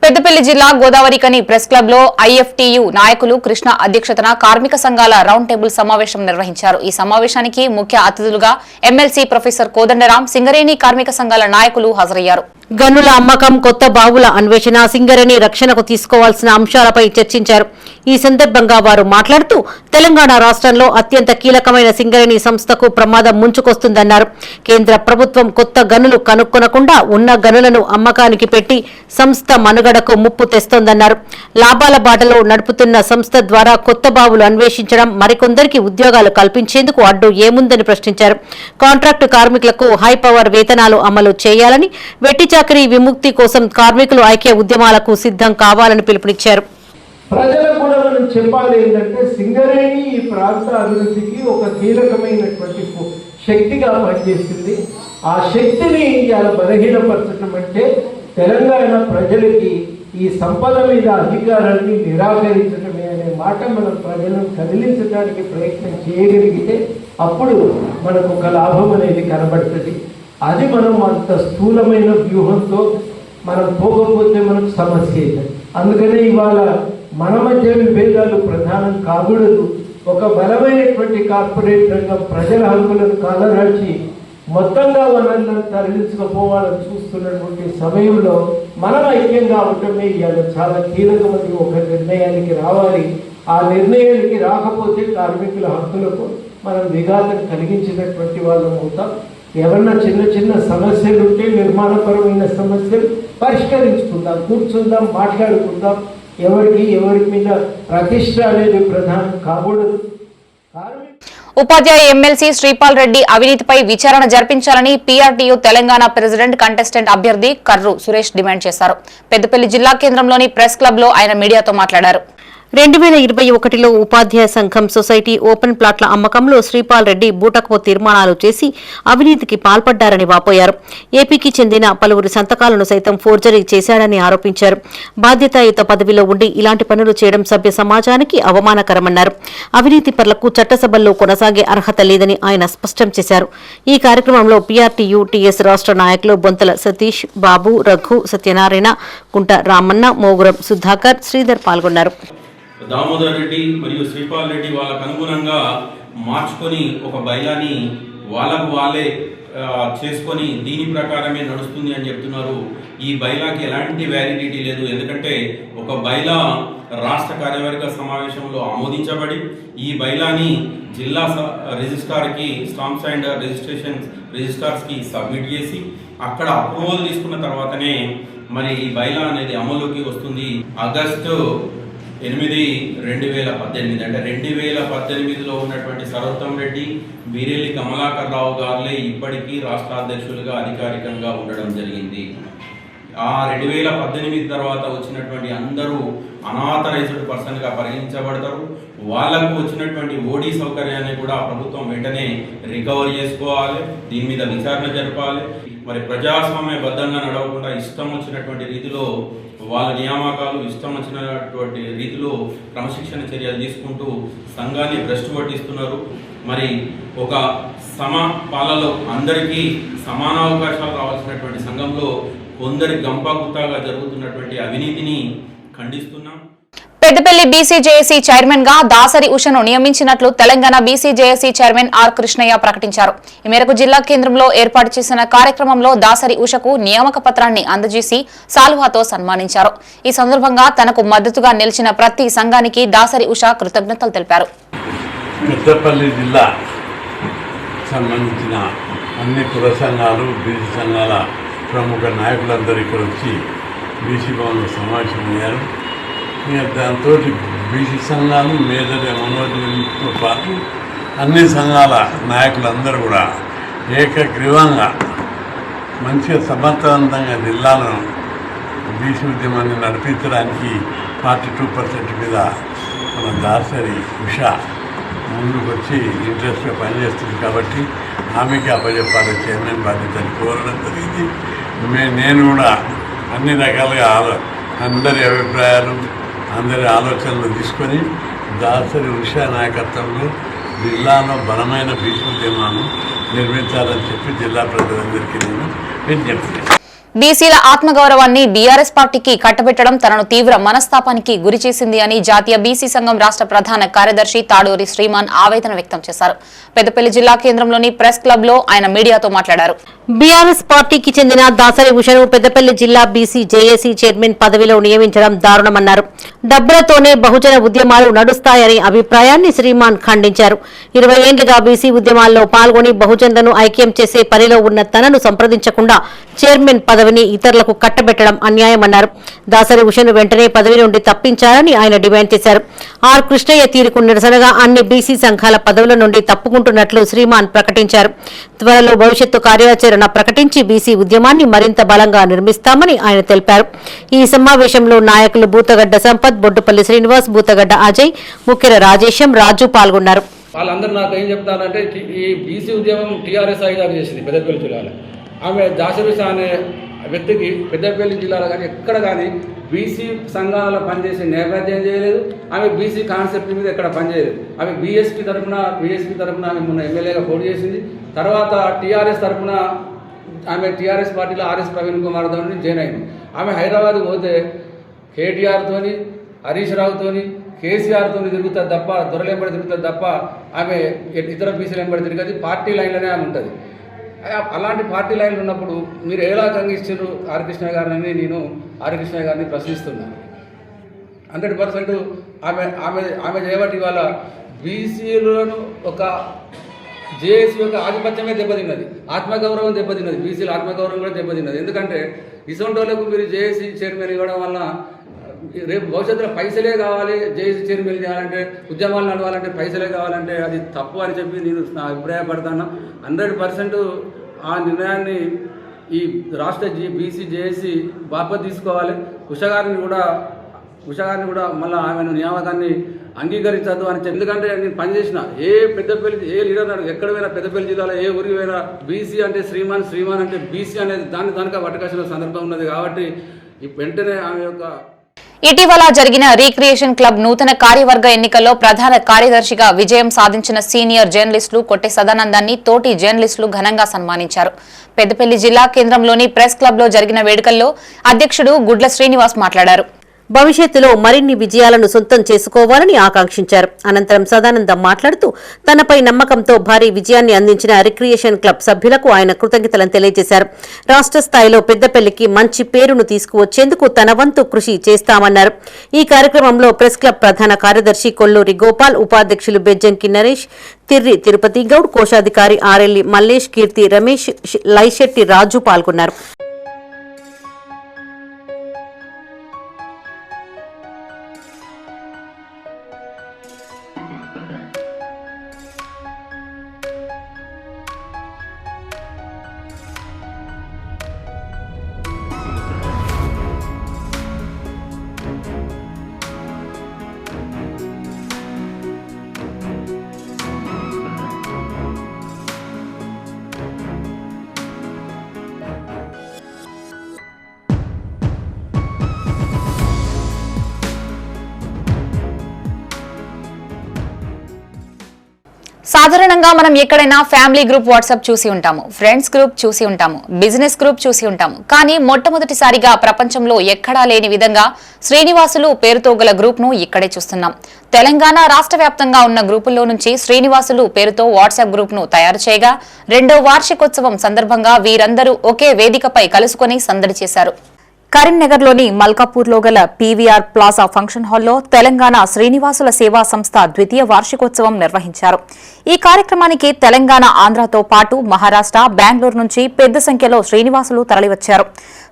Speaker 1: పెద్దపల్లి జిల్లా గోదావరికని ప్రెస్ క్లబ్ లో ఐఎఫ్టియు నాయకులు కృష్ణ అధ్యక్షతన కార్మిక సంఘాల రౌండ్ టేబుల్ సమావేశం నిర్వహించారు. ఈ సమావేశానికి ముఖ్య అతిథులుగా ఎమ్మెల్సీ ప్రొఫెసర్ కోదండరాం, సింగరేణి కార్మిక సంఘాల నాయకులు హాజరయ్యారు.
Speaker 3: గనుల అమ్మకం, కొత్త బావుల అన్వేషణ, సింగరేణి రక్షణకు తీసుకోవాల్సిన అంశాలపై చర్చించారు. ఈ సందర్భంగా వారు మాట్లాడుతూ తెలంగాణ రాష్ట్రంలో అత్యంత కీలకమైన సింగరేణి సంస్థకు ప్రమాదం ముంచుకొస్తుందన్నారు. కేంద్ర ప్రభుత్వం కొత్త గనులు కనుక్కొనకుండా ఉన్న గనులను అమ్మకానికి పెట్టి సంస్థ మనుగడకు ముప్పు తెస్తోందన్నారు. లాభాల బాటలో నడుపుతున్న సంస్థ ద్వారా కొత్త బావులు అన్వేషించడం, మరికొందరికి ఉద్యోగాలు కల్పించేందుకు అడ్డు ఏముందని ప్రశ్నించారు. కాంట్రాక్టు కార్మికులకు హై పవర్ వేతనాలు అమలు చేయాలని, వెట్టి చాకరీ విముక్తి కోసం కార్మికులు ఐక్య ఉద్యమాలకు సిద్ధం కావాలని పిలుపునిచ్చారు.
Speaker 8: ప్రజలకు కూడా మనం చెప్పాలి ఏంటంటే సింగరేణి ఈ ప్రాంత అభివృద్ధికి ఒక కీలకమైనటువంటి శక్తిగా పనిచేస్తుంది. ఆ శక్తిని ఇవాళ బలహీనపరచడం అంటే తెలంగాణ ప్రజలకి ఈ సంపద మీద అధికారాన్ని నిరాకరించడమే అనే మాట మనం ప్రజలను కదిలించడానికి ప్రయత్నం చేయగలిగితే అప్పుడు మనకు ఒక లాభం అనేది కనబడుతుంది. అది మనం అంత స్థూలమైన వ్యూహంతో మనం పోకపోతే మనకు సమస్య అవుతుంది. అందుకనే ఇవాళ మన మధ్య విభేదాలు ప్రధానం కాకూడదు. ఒక బలమైనటువంటి కార్పొరేట్ రంగం ప్రజల హక్కులను కాలరాల్చి మొత్తంగా వనరులను తరలించకపోవాలని చూస్తున్నటువంటి సమయంలో మనం ఐక్యంగా ఉండటమే ఇవాళ చాలా కీలకమైన ఒక నిర్ణయానికి రావాలి. ఆ నిర్ణయానికి రాకపోతే కార్మికుల హక్కులకు మనం విఘాతం కలిగించినటువంటి వాళ్ళం అవుతాం. ఏమన్నా చిన్న చిన్న సమస్యలు ఉంటే నిర్మాణపరమైన సమస్యలు పరిష్కరించుకుందాం, కూర్చుందాం, మాట్లాడుకుందాం. ఎవరికి మీద ప్రతిష్ట అనేది ప్రధానం కాబోడదు.
Speaker 1: ఉపాధ్యాయ ఎమ్మెల్సీ శ్రీపాల్ రెడ్డి అవినీతిపై విచారణ జరిపించాలని పీఆర్టీయూ తెలంగాణ ప్రెసిడెంట్ కంటెస్టెంట్ అభ్యర్థి కర్రు సురేష్ డిమాండ్ చేశారు. పెద్దపల్లి జిల్లా కేంద్రంలోని ప్రెస్ క్లబ్ లో ఆయన మీడియాతో మాట్లాడారు.
Speaker 3: 2021లో ఉపాధ్యాయ సంఘం సొసైటీ ఓపెన్ ప్లాట్ల అమ్మకంలో శ్రీపాల్ రెడ్డి బూటకపు తీర్మానాలు చేసి అవినీతికి పాల్పడ్డారని వాపోయారు. ఏపీకి చెందిన పలువురి సంతకాలను సైతం ఫోర్జరీ చేశాడని ఆరోపించారు. బాధ్యతాయుత పదవిలో ఉండి ఇలాంటి పనులు చేయడం సభ్య సమాజానికి అవమానకరమన్నారు. అవినీతి పరులకు చట్టసభల్లో కొనసాగే అర్హత లేదని ఆయన స్పష్టం చేశారు. ఈ కార్యక్రమంలో పీఆర్టీయూ టీఎస్ రాష్ట్ర నాయకులు బొంతల సతీష్, బాబు, రఘు, సత్యనారాయణ, కుంట రామన్న, మోగురం సుధాకర్, శ్రీధర్ పాల్గొన్నారు.
Speaker 5: దామోదర్ రెడ్డి మరియు శ్రీపాల్ రెడ్డి వాళ్ళకు అనుగుణంగా మార్చుకొని ఒక బైలాని వాళ్ళే చేసుకొని దీని ప్రకారమే నడుస్తుంది అని చెప్తున్నారు. ఈ బైలాకి ఎలాంటి వ్యాలిడిటీ లేదు. ఎందుకంటే ఒక బైలా రాష్ట్ర కార్యవర్గ సమావేశంలో ఆమోదించబడి ఈ బైలాని జిల్లా రిజిస్ట్రార్కి స్టాంప్స్ అండ్ రిజిస్ట్రార్స్కి సబ్మిట్ చేసి అక్కడ అప్రూవల్ తీసుకున్న తర్వాతనే మరి ఈ బైలా అనేది అమలుకి వస్తుంది. ఆగస్టు 8, 2018 అంటే 2018లో ఉన్నటువంటి సరోత్తమ్ రెడ్డి, బీరెల్లి కమలాకర్ రావు గారులే ఇప్పటికీ రాష్ట్ర అధ్యక్షులుగా అధికారికంగా ఉండడం జరిగింది. ఆ 2018 తర్వాత వచ్చినటువంటి అందరూ అనాథరైజ్డ్ పర్సన్గా పరిగణించబడతారు. వాళ్లకు వచ్చినటువంటి ఓడీ సౌకర్యాన్ని కూడా ప్రభుత్వం వెంటనే రికవర్ చేసుకోవాలి. దీని మీద విచారణ జరపాలి. మరి ప్రజాస్వామ్యబద్ధంగా నడవకుండా ఇష్టం వచ్చినటువంటి రీతిలో వాళ్ళ నియామకాలు ఇష్టం వచ్చినటువంటి రీతిలో క్రమశిక్షణ చర్యలు తీసుకుంటూ సంఘాన్ని భ్రష్టు పట్టిస్తున్నారు. మరి ఒక పాలలో అందరికీ సమాన అవకాశాలు రావాల్సినటువంటి సంఘంలో కొందరి గంపాగుత్తాగా జరుగుతున్నటువంటి అవినీతిని ఖండిస్తున్నాం.
Speaker 1: పెద్దపల్లి బీసీజేఏసీ చైర్మన్ గా దాసరి ఉషను నియమించినట్లు Telangana BCJAC chairman R Krishnaiah ప్రకటించారు. ఈ మేరకు జిల్లా కేంద్రంలో ఏర్పాటు చేసిన కార్యక్రమంలో దాసరి ఉషకు నియామక పత్రాన్ని అందజేసి సాల్వాతో సన్మానించారు. ఈ సందర్భంగా తనకు మద్దతుగా నిలిచిన ప్రతి సంఘానికి దాసరి ఉష కృతజ్ఞతలు తెలిపారు.
Speaker 9: పెద్దపల్లి జిల్లా సంబంధించిన అన్ని కుల సంఘాలు, బీసీ సంఘాల ప్రముఖ నాయకులందరూ ఇక్కడ వచ్చి బీసీ భవన్లో సమావేశమయ్యారు. దాంతో బీసీ సంఘాలు, మేజర్ మనోజ్తో పాటు అన్ని సంఘాల నాయకులందరూ కూడా ఏకగ్రీవంగా మంచిగా సమర్థవంతంగా జిల్లాలను బీసీ ఉద్యమాన్ని నడిపించడానికి 42% మీద మన దాసరి ఉష ముందుకు వచ్చి ఇంట్రెస్ట్గా పనిచేస్తుంది. కాబట్టి ఆమెకి అప్పచెప్పాలి చైర్మన్ బాధ్యతని కోరడం జరిగింది. నేను కూడా అన్ని రకాలుగా అందరి అభిప్రాయాలు, అందరి ఆలోచనలు తీసుకొని దాసరి ఉషా నాయకత్వంలో జిల్లాలో బలమైన బీసీ ఉద్యమాన్ని నిర్మించాలని చెప్పి జిల్లా ప్రజలందరికీ నేను విజ్ఞప్తి చేస్తాను.
Speaker 1: బీసీల ఆత్మగౌరవాన్ని బీఆర్ఎస్ పార్టీకి కట్టబెట్టడం తనను తీవ్ర మనస్తాపానికి గురిచేసింది అని జాతీయ బీసీ సంఘం రాష్ట్ర ప్రధాన కార్యదర్శి తాడూరి శ్రీమాన్ ఆవేదన వ్యక్తం చేశారు. పెద్దపల్లి జిల్లా కేంద్రంలోని ప్రెస్ క్లబ్ లో ఆయన మీడియాతో మాట్లాడారు.
Speaker 3: బీఆర్ఎస్ పార్టీకి చెందిన దాసరి ఉషను పెద్దపల్లి జిల్లా బీసీ జేఏసీ చైర్మన్ పదవిలో నియమించడం దారుణమన్నారు. డబ్బులతోనే బహుజన ఉద్యమాలు నడుస్తాయని అభిప్రాయాన్ని శ్రీమాన్ ఖండించారు. 20 ఏళ్లుగా బీసీ ఉద్యమాల్లో పాల్గొని బహుజనులను ఐక్యం చేసే పనిలో ఉన్న తనను సంప్రదించకుండా చైర్మన్ పదవిని ఇతరులకు కట్టబెట్టడం అన్యాయమన్నారు. దాసరి ఉషను వెంటనే పదవి నుండి తప్పించాలని ఆయన డిమాండ్ చేశారు. ఆర్ కృష్ణయ్య తీరుకు నిరసనగా అన్ని బీసీ సంఘాల పదవుల నుండి తప్పుకుంటున్నట్లు శ్రీమాన్ ప్రకటించారు. త్వరలో భవిష్యత్తు కార్యాచరణ ప్రకటించి బీసీ ఉద్యమాన్ని మరింత బలంగా నిర్మిస్తామని ఆయన తెలిపారు. ఈ సమావేశంలో నాయకులు బూతగడ్డ సంపత్, బొడ్డుపల్లి శ్రీనివాస్, బూతగడ్డ అజయ్, ముఖ్యర రాజేశం, రాజు పాల్గొన్నారు.
Speaker 10: వాళ్ళందరూ నాకు ఏం చెప్తారంటే ఈ బీసీ ఉద్యమం టీఆర్ఎస్ ఐదారు చేసింది పెద్దపల్లి జిల్లాలో. ఆమె దాసరిష అనే వ్యక్తికి పెద్దపల్లి జిల్లాలో కానీ ఎక్కడ కానీ బీసీ సంఘాలలో పనిచేసే నేపథ్యం చేయలేదు. ఆమె బీసీ కాన్సెప్ట్ మీద ఎక్కడ పనిచేయలేదు. ఆమె బీఎస్పీ తరఫున ఆమె మొన్న ఎమ్మెల్యేగా పోటీ చేసింది. తర్వాత టీఆర్ఎస్ తరఫున ఆమె టీఆర్ఎస్ పార్టీలో ఆర్ఎస్ ప్రవీణ్ కుమార్ తోని జాయిన్ అయింది. ఆమె హైదరాబాద్ పోతే కేటీఆర్తోని, హరీష్ రావుతోని, కేసీఆర్తో తిరుగుతుంది తప్ప, దొరలెంబడి తిరుగుతుంది తప్ప ఆమె ఇతర బీసీలు వెంబడి తిరిగేది పార్టీ లైన్లోనే ఆమె ఉంటుంది. అలాంటి పార్టీ లైన్లు ఉన్నప్పుడు మీరు ఎలా కంగిస్తారు ఆర్కృష్ణ గారిని? నేను ఆర్కృష్ణ గారిని ప్రశ్నిస్తున్నాను. 100% ఆమె చేయబట్టి ఇవాళ బీసీలను ఒక జేఏసీ యొక్క ఆధిపత్యమే దెబ్బతిన్నది, ఆత్మగౌరవం దెబ్బతిన్నది, బీసీల ఆత్మగౌరవం కూడా దెబ్బతిన్నది. ఎందుకంటే ఇటువంటి వాళ్ళకు మీరు జేఏసీ చైర్మన్ ఇవ్వడం వల్ల రేపు భవిష్యత్తులో పైసలే కావాలి, జేఏసీ చైర్మన్ చేయాలంటే, ఉద్యమాలు నడవాలంటే పైసలే కావాలంటే అది తప్పు అని చెప్పి నేను నా అభిప్రాయపడతాను. 100% ఆ నిర్ణయాన్ని ఈ రాష్ట్ర బీసీ జేఏసీ బాధ్యత తీసుకోవాలి. ఉషగారిని కూడా మళ్ళీ ఆమెను నియామకాన్ని అంగీకరించద్దు అని. ఎందుకంటే నేను పనిచేసిన ఏ లీడర్ ఎక్కడ పోయినా పెద్దపల్లి జిల్లాలో ఏ ఊరికి పోయినా బీసీ అంటే శ్రీమాన్ అంటే బీసీ అనేది దానిక పట్టుకాల్సిన సందర్భం ఉన్నది. కాబట్టి వెంటనే ఆమె యొక్క
Speaker 1: ఇటీవల జరిగిన రీక్రియేషన్ క్లబ్ నూతన కార్యవర్గ ఎన్నికల్లో ప్రధాన కార్యదర్శిగా విజయం సాధించిన సీనియర్ జర్నలిస్టులు కొట్టె సదానందాన్ని తోటి జర్నలిస్టులు ఘనంగా సన్మానించారు. పెద్దపల్లి జిల్లా కేంద్రంలోని ప్రెస్ క్లబ్ లో జరిగిన వేడుకల్లో అధ్యక్షుడు గుడ్ల శ్రీనివాస్ మాట్లాడారు.
Speaker 3: భవిష్యత్తులో మరిన్ని విజయాలను సొంతం చేసుకోవాలని ఆకాంక్షించారు. అనంతరం సదానందం మాట్లాడుతూ తనపై నమ్మకంతో భారీ విజయాన్ని అందించిన రిక్రియేషన్ క్లబ్ సభ్యులకు ఆయన కృతజ్ఞతలను తెలియజేశారు. రాష్ట్ర స్థాయిలో పెద్దపల్లికి మంచి పేరును తీసుకువచ్చేందుకు తన వంతు కృషి చేస్తామన్నారు. ఈ కార్యక్రమంలో ప్రెస్ క్లబ్ ప్రధాన కార్యదర్శి కొల్లూరి గోపాల్, ఉపాధ్యక్షులు బెజ్జంకి నరేష్, తిర్రి తిరుపతి గౌడ్, కోశాధికారి ఆర్ఎల్లి మల్లేష్, కీర్తి రమేష్, లైశెట్టి రాజు పాల్గొన్నారు.
Speaker 1: సాధారణంగా మనం ఎక్కడైనా ఫ్యామిలీ గ్రూప్ వాట్సాప్ చూసి ఉంటాము, ఫ్రెండ్స్ గ్రూప్ చూసి ఉంటాము, బిజినెస్ గ్రూప్ చూసి ఉంటాము. కానీ మొట్టమొదటిసారిగా ప్రపంచంలో ఎక్కడా లేని విధంగా శ్రీనివాసులు పేరుతో గల గ్రూప్ ను ఇక్కడే చూస్తున్నాం. తెలంగాణ రాష్ట్ర వ్యాప్తంగా ఉన్న గ్రూపుల్లో నుంచి శ్రీనివాసులు పేరుతో వాట్సాప్ గ్రూప్ ను తయారు చేయగా 2వ వార్షికోత్సవం సందర్భంగా వీరందరూ ఒకే వేదికపై కలుసుకుని సందడి చేశారు. కరీంనగర్లోని మల్కాపూర్లో గల పీవీఆర్ ప్లాజా ఫంక్షన్ హాల్లో తెలంగాణ శ్రీనివాసుల సేవా సంస్థ 2వ వార్షికోత్సవం నిర్వహించారు. ఈ కార్యక్రమానికి తెలంగాణ, ఆంధ్రతో పాటు మహారాష్ట్ర, బెంగళూరు నుంచి పెద్ద సంఖ్యలో శ్రీనివాసులు తరలివచ్చారు.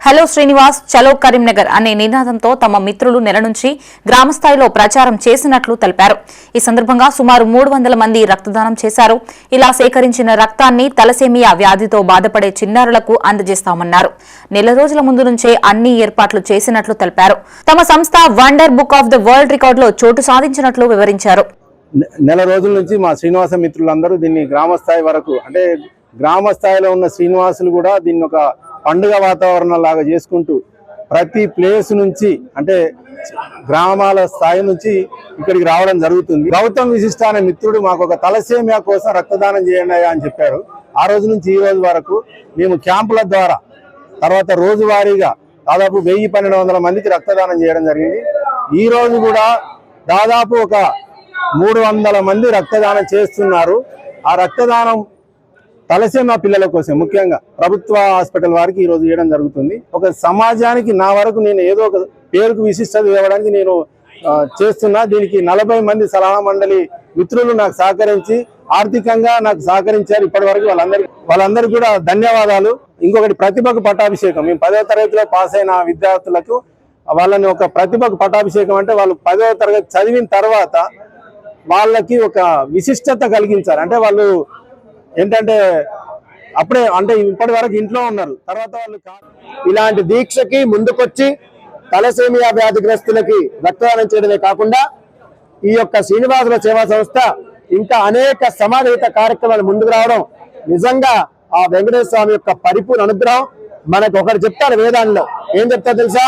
Speaker 1: హలో శ్రీనివాస్, చలో కరీంనగర్ అనే నినాదంతో తమ మిత్రులు నెల నుంచి గ్రామస్థాయిలో ప్రచారం చేసినట్లు తెలిపారు. ఈ సందర్భంగా సుమారు 300 మంది రక్తదానం చేశారు. ఇలా సేకరించిన రక్తాన్ని తలసేమియా వ్యాధితో బాధపడే చిన్నారులకు అందజేస్తామన్నారు. నెల రోజుల ముందు నుంచే అన్ని ఏర్పాట్లు చేసినట్లు తెలిపారు. తమ సంస్థ wonder book of the world రికార్డులో చోటు సాధించినట్లు వివరించారు.
Speaker 11: నెల రోజుల నుంచి మా శ్రీనివాస మిత్రులందరూ దీన్ని గ్రామస్థాయి వరకు, అంటే గ్రామ స్థాయిలో ఉన్న శ్రీనివాసులు కూడా దీన్ని ఒక పండుగ వాతావరణం లాగా చేసుకుంటూ ప్రతి ప్లేస్ నుంచి, అంటే గ్రామాల స్థాయి నుంచి ఇక్కడికి రావడం జరుగుతుంది. గౌతమ్ విశిష్ట అనే మిత్రుడు మాకు ఒక తలసేమియా కోసం రక్తదానం చేయండి అని చెప్పారు. ఆ రోజు నుంచి ఈ రోజు వరకు మేము క్యాంపుల ద్వారా తర్వాత రోజువారీగా దాదాపు 1000-1200 మందికి రక్తదానం చేయడం జరిగింది. ఈ రోజు కూడా దాదాపు ఒక 300 మంది రక్తదానం చేస్తున్నారు. ఆ రక్తదానం తలసేమియా పిల్లల కోసం ముఖ్యంగా ప్రభుత్వ హాస్పిటల్ వారికి ఈ రోజు చేయడం జరుగుతుంది. ఒక సమాజానికి నా వరకు నేను ఏదో ఒక పేరుకు విశిష్టత ఇవ్వడానికి నేను చేస్తున్నా. దీనికి 40 మంది సలహా మండలి మిత్రులు నాకు సహకరించి ఆర్థికంగా నాకు సహకరించారు. ఇప్పటి వరకు వాళ్ళందరికీ కూడా ధన్యవాదాలు. ఇంకొకటి ప్రతిభకు పట్టాభిషేకం. మేము 10వ తరగతిలో పాస్ అయిన విద్యార్థులకు వాళ్ళని ఒక ప్రతిభకు పట్టాభిషేకం అంటే వాళ్ళు 10వ తరగతి చదివిన తర్వాత వాళ్ళకి ఒక విశిష్టత కలిగించారు. అంటే వాళ్ళు ఏంటంటే అప్పుడే అంటే ఇప్పటి వరకు ఇంట్లో ఉన్నారు, తర్వాత వాళ్ళు ఇలాంటి దీక్షకి ముందుకొచ్చి తలసేమియా వ్యాధిగ్రస్తులకి రక్తదానం చేయడమే కాకుండా ఈ యొక్క శ్రీనివాసుల సేవా సంస్థ ఇంకా అనేక సమాజహిత కార్యక్రమాలు ముందుకు రావడం నిజంగా ఆ వెంకటేశ్వర స్వామి యొక్క పరిపూర్ణ అనుగ్రహం. మనకు ఒకటి చెప్తారు వేదాల్లో, ఏం చెప్తారు తెలుసా?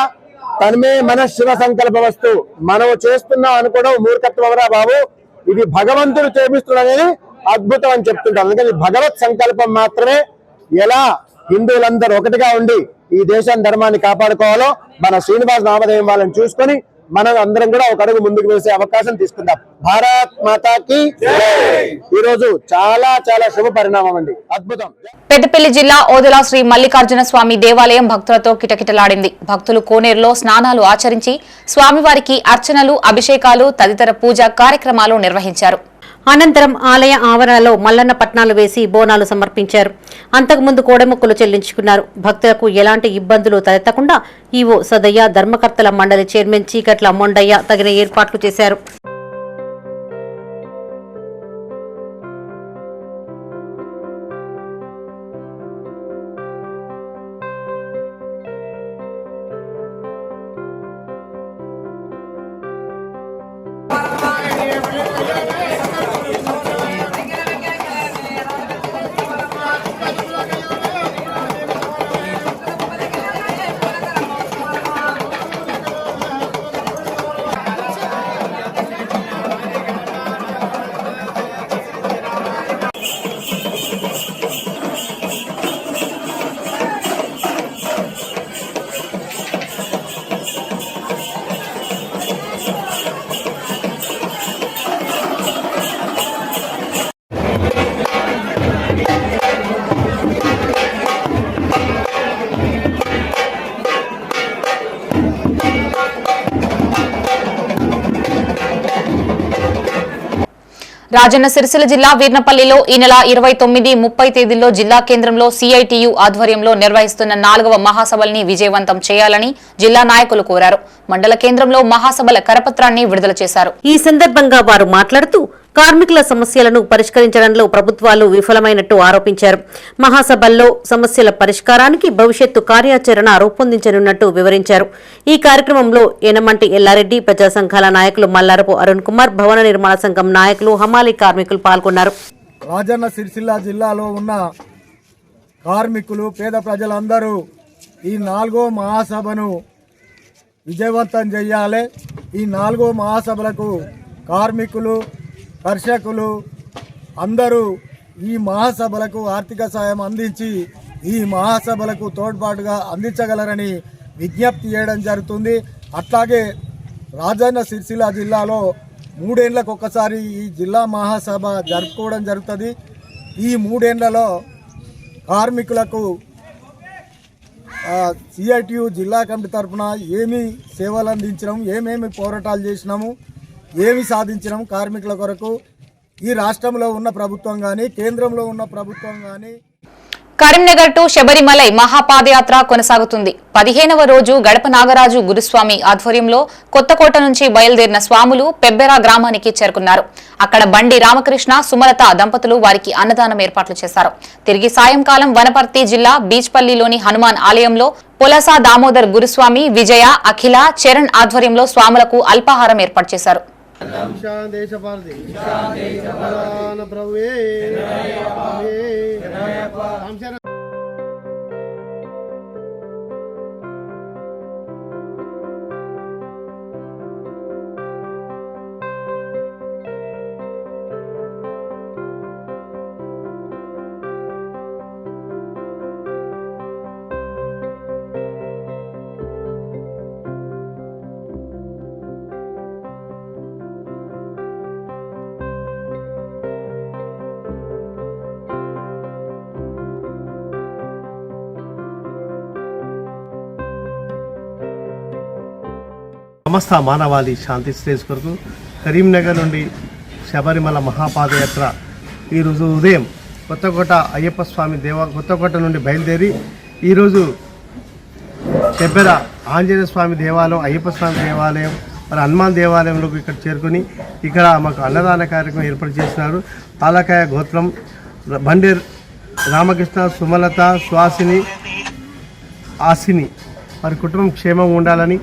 Speaker 11: తన్మే మన శివ సంకల్ప వస్తు, మనం చేస్తున్నాం అనుకోవడం మూర్ఖత్వమరా బాబు, ఇది భగవంతుడు చేపిస్తున్నాడనేది అద్భుతం అని చెప్తుంటారు. అందుకని భగవత్ సంకల్పం మాత్రమే ఎలా హిందువులందరూ ఒకటిగా ఉండి ఈ దేశాన్ని ధర్మాన్ని కాపాడుకోవాలో మన శ్రీనివాస్ నామదేవం వాళ్ళని చూసుకొని మనం అందరం కూడా ఒక అడుగు ముందుకు వేసే అవకాశం తీసుకుందాం. భారత్ మాతాకి ఈ రోజు చాలా చాలా శుభ పరిణామం అండి, అద్భుతం.
Speaker 1: పెద్దపల్లి జిల్లా ఓదెల శ్రీ మల్లికార్జున స్వామి దేవాలయం భక్తులతో కిటకిటలాడింది. భక్తులు కోనేరులో స్నానాలు ఆచరించి స్వామివారికి అర్చనలు, అభిషేకాలు తదితర పూజా కార్యక్రమాలు నిర్వహించారు.
Speaker 3: అనంతరం ఆలయ ఆవరణలో మల్లన్న పట్నాలు వేసి బోనాలు సమర్పించారు. అంతకుముందు కోడెముక్కలు చెల్లించుకున్నారు. భక్తులకు ఎలాంటి ఇబ్బందులు తలెత్తకుండా ఈవో సదయ్య, ధర్మకర్తల మండలి చైర్మన్ చీకట్ల మొండయ్య తగిన ఏర్పాట్లు చేశారు.
Speaker 1: రాజన్న సిరిసిల్ల జిల్లా వీర్నపల్లిలో ఈ నెల 29, 30 తేదీల్లో జిల్లా కేంద్రంలో సిఐటియు ఆధ్వర్యంలో నిర్వహిస్తున్న 4వ మహాసభల్ని విజయవంతం చేయాలని జిల్లా నాయకులు కోరారు. మండల కేంద్రంలో మహాసభల కరపత్రాన్ని విడుదల చేశారు.
Speaker 3: ఈ సందర్భంగా వారు మాట్లాడుతూ కార్మికుల సమస్యలను పరిష్కరించడంలో ప్రభుత్వాలు విఫలమైనట్టు ఆరోపించారు. మహాసభల్లో సమస్యల పరిష్కారానికి భవిష్యత్తు కార్యాచరణ రూపొందించనున్నట్టు వివరించారు. ఈ కార్యక్రమంలో ఏనమంటి ఎల్లారెడ్డి, ప్రజా సంఘాల నాయకులు మల్లారపు అరుణ్ కుమార్, భవన నిర్మాణ సంఘం నాయకులు, హమాలీ కార్మికులు పాల్గొన్నారు.
Speaker 12: రాజన్న సిరిసిల్ల జిల్లాలో ఉన్న కార్మికులు, పేద ప్రజలందరూ ఈ 4వ మహాసభను విజయవంతం చేయాలి. ఈ 4వ మహాసభలకు కార్మికులు, కర్షకులు అందరూ ఈ మహాసభలకు ఆర్థిక సాయం అందించి ఈ మహాసభలకు తోడ్పాటుగా అందించగలరని విజ్ఞప్తి చేయడం జరుగుతుంది. అట్లాగే రాజన్న సిరిసిల్ల జిల్లాలో 3 ఏళ్లకు ఒకసారి ఈ జిల్లా మహాసభ జరుపుకోవడం జరుగుతుంది. ఈ 3 ఏళ్లలో కార్మికులకు సిఐటియు జిల్లా కమిటీ తరఫున ఏమి సేవలు అందించడం, ఏమేమి పోరాటాలు చేసినాము, ఏమి సాధించడం కార్మికుల కొరకు ఈ రాష్ట్రంలో ఉన్న ప్రభుత్వం కానీ కేంద్రంలో ఉన్న ప్రభుత్వం కానీ.
Speaker 1: కరీంనగర్ టు శబరిమలై మహాపాదయాత్ర కొనసాగుతుంది. 15వ రోజు గడప నాగరాజు గురుస్వామి ఆధ్వర్యంలో కొత్తకోట నుంచి బయలుదేరిన స్వాములు పెబ్బెర గ్రామానికి చేరుకున్నారు. అక్కడ బండి రామకృష్ణ, సుమలత దంపతులు వారికి అన్నదానం ఏర్పాట్లు చేశారు. తిరిగి సాయంకాలం వనపర్తి జిల్లా బీచ్పల్లిలోని హనుమాన్ ఆలయంలో పొలసా దామోదర్ గురుస్వామి, విజయ, అఖిల, చరణ్ ఆధ్వర్యంలో స్వాములకు అల్పాహారం ఏర్పాటు చేశారు.
Speaker 13: సమస్త మానవాళి శాంతి శ్రేయస్ కొరకు కరీంనగర్ నుండి శబరిమల మహాపాదయాత్ర ఈరోజు ఉదయం కొత్తకోట అయ్యప్ప స్వామి కొత్తకోట నుండి బయలుదేరి ఈరోజు చెబ్బెర ఆంజనేయ స్వామి దేవాలయం, అయ్యప్ప స్వామి దేవాలయం, మరి హనుమాన్ దేవాలయంలోకి ఇక్కడ చేరుకొని ఇక్కడ మాకు అన్నదాన కార్యక్రమం ఏర్పాటు చేసినారు. పాలకాయ గోత్రం బండి రామకృష్ణ, సుమలత, సుహాసిని, ఆసిని వారి కుటుంబం క్షేమంగా ఉండాలని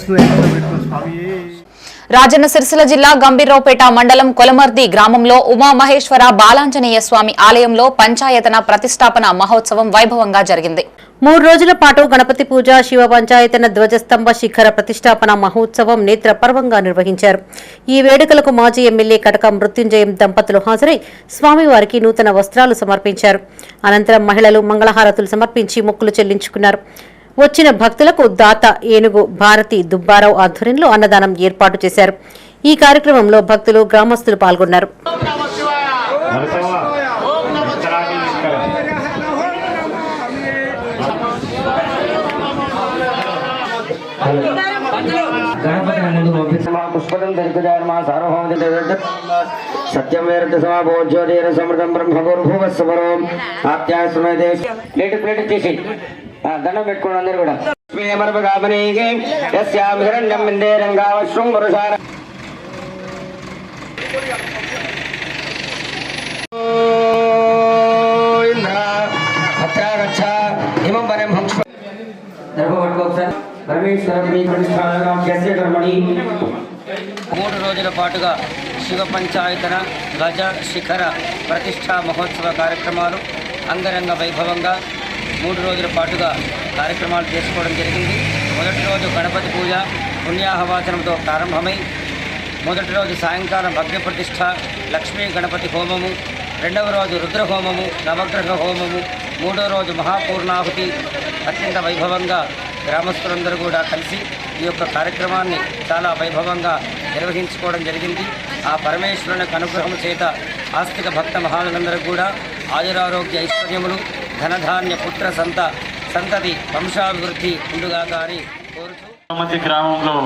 Speaker 13: స్వామి.
Speaker 1: రాజన్న సిరిసిల్ల జిల్లా గంభీర్రావుపేట మండలం కొలమర్ది గ్రామంలో ఉమామహేశ్వర బాలాంజనేయ స్వామి ఆలయంలో పంచాయతన ప్రతిష్టాపన మహోత్సవం వైభవంగా జరిగింది.
Speaker 3: 3 రోజుల పాటు గణపతి పూజ, శివ పంచాయతన ధ్వజస్తంభ శిఖర ప్రతిష్టాపన మహోత్సవం నేత్రపర్వంగా నిర్వహించారు. ఈ వేడుకలకు మాజీ ఎమ్మెల్యే కటక మృత్యుంజయం దంపతులు హాజరై స్వామివారికి నూతన వస్త్రాలు సమర్పించారు. అనంతరం మహిళలు మంగళహారతులు సమర్పించి మొక్కులు చెల్లించుకున్నారు. వచ్చిన భక్తులకు దాత ఏనుగు భారతి దుబ్బారావు ఆధ్వర్యంలో అన్నదానం ఏర్పాటు చేశారు. ఈ కార్యక్రమంలో భక్తులు, గ్రామస్తులు పాల్గొన్నారు.
Speaker 14: పుష్పదం దరిద్రమా సార్వభౌమ సత్యం వేరత సమాభోజ్యోతిర సమృతం బ్రహ్మగోర్భువస్వరం ఆత్యాశ్రమే ప్లేట్ చేసి దండం పెట్టుకోండి అందరు కూడా. హిరణ్యం విందే రంగావశ్వం పురుషార హిమం వరం హంస ఒకసారి 3 రోజుల పాటుగా శివ పంచాయతన గజ శిఖర ప్రతిష్టా మహోత్సవ కార్యక్రమాలు అంగరంగ వైభవంగా 3 రోజుల పాటుగా కార్యక్రమాలు చేసుకోవడం జరిగింది. మొదటి రోజు గణపతి పూజ పుణ్యాహవాచనంతో ప్రారంభమై మొదటి రోజు సాయంకాలం భగ్న ప్రతిష్ఠ, లక్ష్మీ గణపతి హోమము, రెండవ రోజు రుద్రహోమము, నవగ్రహ హోమము, మూడో రోజు మహాపూర్ణాహుతి అత్యంత వైభవంగా గ్రామస్తులందరూ కూడా కలిసి ఈ యొక్క కార్యక్రమాన్ని చాలా వైభవంగా నిర్వహించుకోవడం జరిగింది. ఆ పరమేశ్వరునికి అనుగ్రహం చేత ఆస్తిక భక్త మహానులందరూ కూడా ఆయురారోగ్య ఐశ్వర్యములు, ధనధాన్య పుత్ర సంతతి వంశాభివృద్ధి ఉండుగాక అని కోరుతూ
Speaker 15: కొలమర్ది గ్రామంలో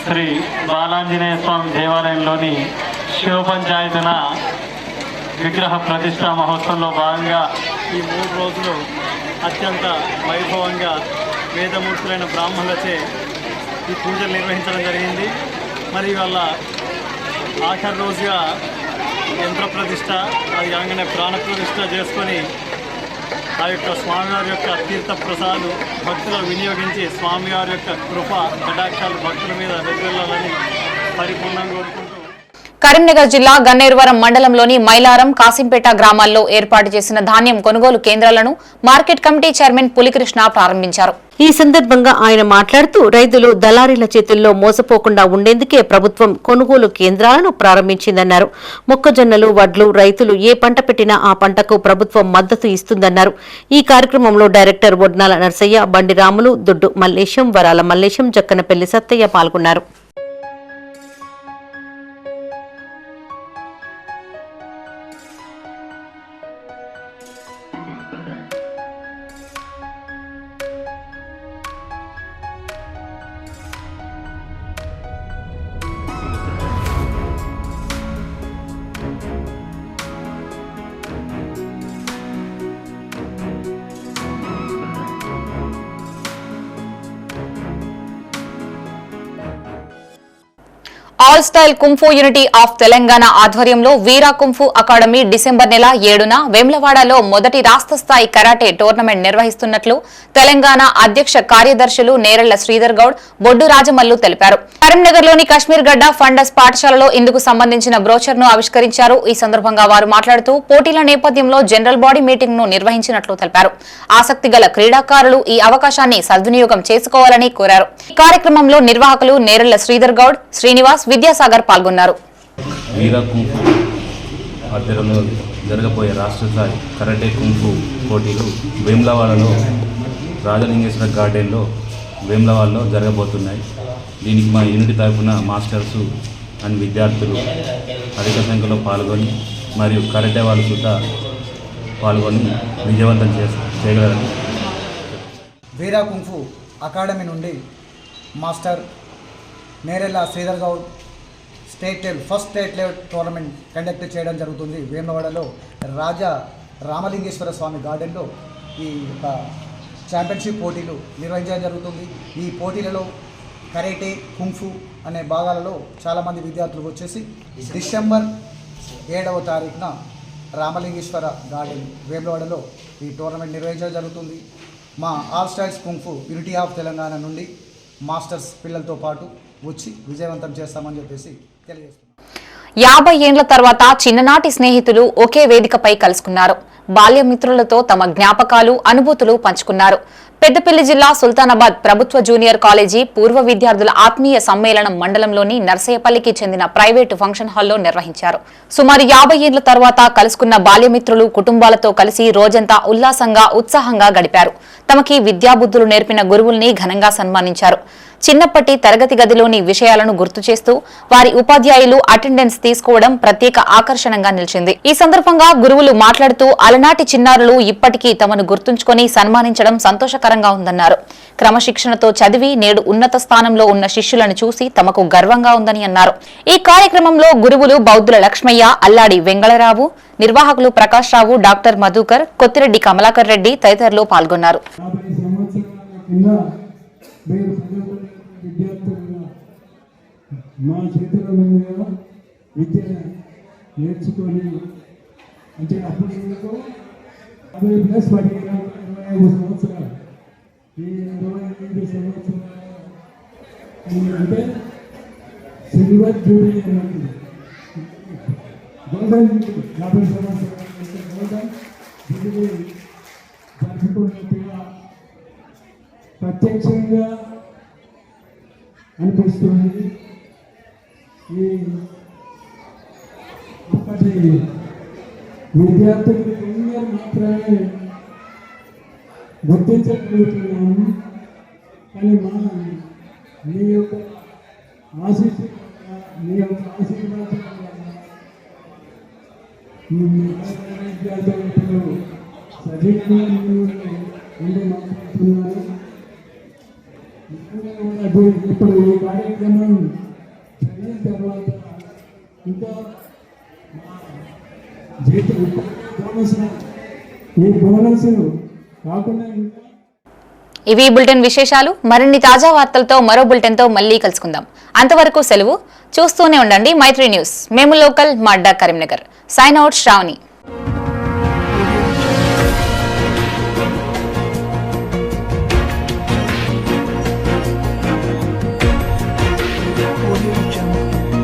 Speaker 15: శ్రీ బాలాంజనేయ స్వామి దేవాలయంలోని శివ పంచాయతన విగ్రహ ప్రతిష్టా మహోత్సవంలో భాగంగా ఈ 3 రోజులు అత్యంత వైభవంగా వేదమూర్తులైన బ్రాహ్మణులచే ఈ పూజలు నిర్వహించడం జరిగింది. మరి వాళ్ళ ఆఖరి రోజుగా యంత్ర ప్రతిష్ట, అది కాగానే ప్రాణ ప్రతిష్ట చేసుకొని ఆ యొక్క స్వామివారి యొక్క తీర్థ ప్రసాదాలు భక్తులు వినియోగించి స్వామివారి యొక్క కృప కటాక్షాలు భక్తుల మీద వెదజల్లాలని పరిపూర్ణంగా కోరుకుంటూ
Speaker 1: కరీంనగర్ జిల్లా గన్నేరువరం మండలంలోని మైలారం, కాసింపేట గ్రామాల్లో ఏర్పాటు చేసిన ధాన్యం కొనుగోలు కేంద్రాలను మార్కెట్ కమిటీ చైర్మన్ పులికృష్ణ ప్రారంభించారు.
Speaker 3: ఈ సందర్భంగా ఆయన మాట్లాడుతూ రైతులు దళారీల చేతుల్లో మోసపోకుండా ఉండేందుకే ప్రభుత్వం కొనుగోలు కేంద్రాలను ప్రారంభించిందన్నారు. మొక్కజొన్నలు, వడ్లు రైతులు ఏ పంట పెట్టినా ఆ పంటకు ప్రభుత్వం మద్దతు ఇస్తుందన్నారు. ఈ కార్యక్రమంలో డైరెక్టర్ వడ్నాల నర్సయ్య, బండి రాములు, దొడ్డు మల్లేశం, వరాల మల్లేశం, జక్కనపల్లి సత్తయ్య పాల్గొన్నారు.
Speaker 1: All style kung fu unity of Telangana ఆధ్వర్యంలో వీరా కుంఫు అకాడమీ డిసెంబర్ నెల 7న వేములవాడలో మొదటి రాష్ట్ర స్థాయి కరాటే టోర్నమెంట్ నిర్వహిస్తున్నట్లు తెలంగాణ అధ్యక్ష కార్యదర్శులు నేరెళ్ల శ్రీధర్ గౌడ్, బొడ్డు రాజమల్లు తెలిపారు. కరీంనగర్లోని కశ్మీర్ గడ్డ ఫండస్ పాఠశాలలో ఇందుకు సంబంధించిన బ్రోచర్ ను ఆవిష్కరించారు. ఈ సందర్భంగా వారు మాట్లాడుతూ పోటీల నేపథ్యంలో జనరల్ బాడీ మీటింగ్ ను నిర్వహించినట్లు తెలిపారు. ఆసక్తి గల క్రీడాకారులు ఈ అవకాశాన్ని సద్వినియోగం చేసుకోవాలని కోరారు. ఈ కార్యక్రమంలో నిర్వాహకులు నేరెళ్ల శ్రీధర్ గౌడ్, శ్రీనివాస్, విద్యాసాగర్ పాల్గొన్నారు.
Speaker 16: వీరా కుంఫు ఆధ్వర్యంలో జరగబోయే రాష్ట్ర స్థాయి కరాటే కుంఫు పోటీలు వేములవాడలో రాజలింగేశ్వర గార్డెన్లో వేములవాడలో జరగబోతున్నాయి. దీనికి మా యూనిట్ తరఫున మాస్టర్సు అండ్ విద్యార్థులు అధిక సంఖ్యలో పాల్గొని మరియు కరాటే వాళ్ళు కూడా పాల్గొని విజయవంతం చేయగలరని
Speaker 17: వీరా కుంఫు అకాడమీ నుండి master
Speaker 12: Nerella Sridhar Goud first state level tournament conduct చేయడం జరుగుతుంది. వేములవాడలో రాజా రామలింగేశ్వర స్వామి గార్డెన్లో ఈ యొక్క ఛాంపియన్షిప్ పోటీలు నిర్వహించడం జరుగుతుంది. ఈ పోటీలలో కరేటే, కుంఫు అనే భాగాలలో చాలామంది విద్యార్థులు వచ్చేసి డిసెంబర్ 7వ తారీఖున రామలింగేశ్వర గార్డెన్ వేములవాడలో ఈ టోర్నమెంట్ నిర్వహించడం జరుగుతుంది. మా all styles kung fu unity of Telangana నుండి మాస్టర్స్ పిల్లలతో పాటు వచ్చి విజయవంతం చేస్తామని చెప్పేసి తెలియజేస్తున్నాం.
Speaker 1: 50 ఏండ్ల తర్వాత చిన్ననాటి స్నేహితులు ఒకే వేదికపై కలుసుకున్నారు. బాల్యమిత్రులతో తమ జ్ఞాపకాలు, అనుభూతులు పంచుకున్నారు. పెద్దపల్లి జిల్లా సుల్తానాబాద్ ప్రభుత్వ జూనియర్ కాలేజీ పూర్వ విద్యార్థుల ఆత్మీయ సమ్మేళనం మండలంలోని నర్సయ్యపల్లికి చెందిన ప్రైవేటు ఫంక్షన్ హాల్లో నిర్వహించారు. సుమారు 50 ఏండ్ల తర్వాత కలుసుకున్న బాల్యమిత్రులు కుటుంబాలతో కలిసి రోజంతా ఉల్లాసంగా, ఉత్సాహంగా గడిపారు. తమకి విద్యాబుద్ధులు నేర్పిన గురువుల్ని ఘనంగా సన్మానించారు. చిన్నప్పటి తరగతి గదిలోని విషయాలను గుర్తు చేస్తూ వారి ఉపాధ్యాయులు అటెండెన్స్ తీసుకోవడం ప్రత్యేక ఆకర్షణగా నిలిచింది. ఈ సందర్భంగా గురువులు మాట్లాడుతూ అలనాటి చిన్నారులు ఇప్పటికీ తమను గుర్తుంచుకొని సన్మానించడం సంతోషకరంగా ఉందన్నారు. క్రమశిక్షణతో చదివి నేడు ఉన్నత స్థానంలో ఉన్న శిష్యులను చూసి తమకు గర్వంగా ఉందని అన్నారు. ఈ కార్యక్రమంలో గురువులు బౌద్ధుల లక్ష్మయ్య, అల్లాడి వెంగళరావు, నిర్వాహకులు ప్రకాష్ రావు, డాక్టర్ మధుకర్, కొత్తిరెడ్డి కమలాకర్ రెడ్డి తదితరులు పాల్గొన్నారు.
Speaker 17: విద్యార్థులుగా మా చేతుల మీదుగా విద్య నేర్చుకొని అంటే అప్పుడు 50+ 25 సంవత్సరాలు ఈ 25 సంవత్సరాలు అంటే సిల్వర్ జూబ్లీ అన్నది గోల్డెన్ 50 సంవత్సరాలు అంటే గోల్డెన్ జూబ్లీ జరుపుకున్నట్టుగా ప్రత్యక్షంగా అనిపిస్తుంది. ఈ అప్పటి విద్యార్థులు కొందరు మాత్రమే గుర్తించగలుగుతున్నాము. కానీ మీ యొక్క ఆశీర్వాదం విద్యార్థులు సజీవంగా ఉండి మాట్లాడుతున్నారు. ఇప్పుడు ఈ కార్యక్రమం జరిగిన తర్వాత ఇంకా ఈ బోనస్ కాకుండా ఇంకా
Speaker 1: ఇవి బులెటిన్ విశేషాలు. మరిన్ని తాజా వార్తలతో మరో బులెటిన్తో మళ్ళీ కలుసుకుందాం. అంతవరకు సెలవు. చూస్తూనే ఉండండి మైత్రి న్యూస్. మేము లోకల్, మాడ్డా, Karimnagar. Sign out, Shravani.
Speaker 18: Audio Jungle.